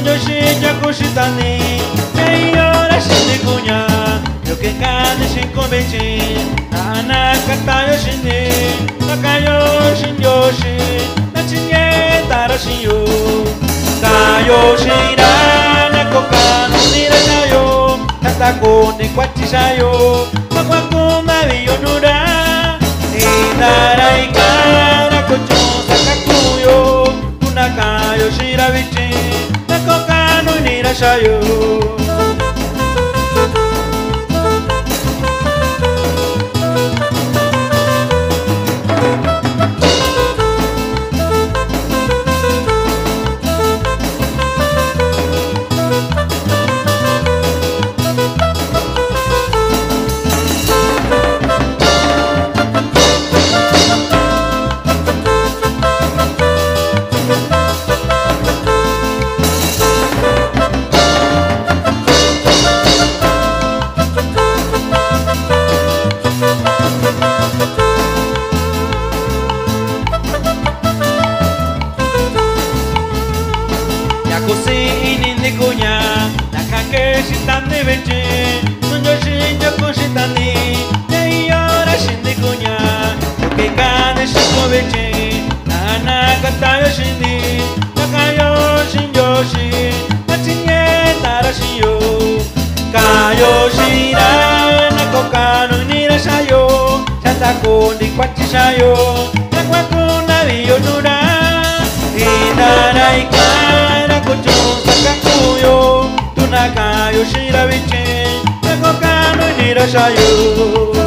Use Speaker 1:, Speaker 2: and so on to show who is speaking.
Speaker 1: yo shi ya kushitani Hey ora shinde kunya Yo que kane shinko bechi Nana kata yo shinde Nakayo shin yoshi Nachinye taro shin yo Kayo shira Nakoka no nira shayo Natako ne kwachi shayo Makwaku nabi yo nura Nidara ikara kocho sakakuyo Tunakayo shira bichi Nakoka no nira shayo Kundi kwachi shayo Nakwaku nabi yo nura Hidara ikara kocho sakakuyo Tunakayo shira bichi Nakoka no nira shayo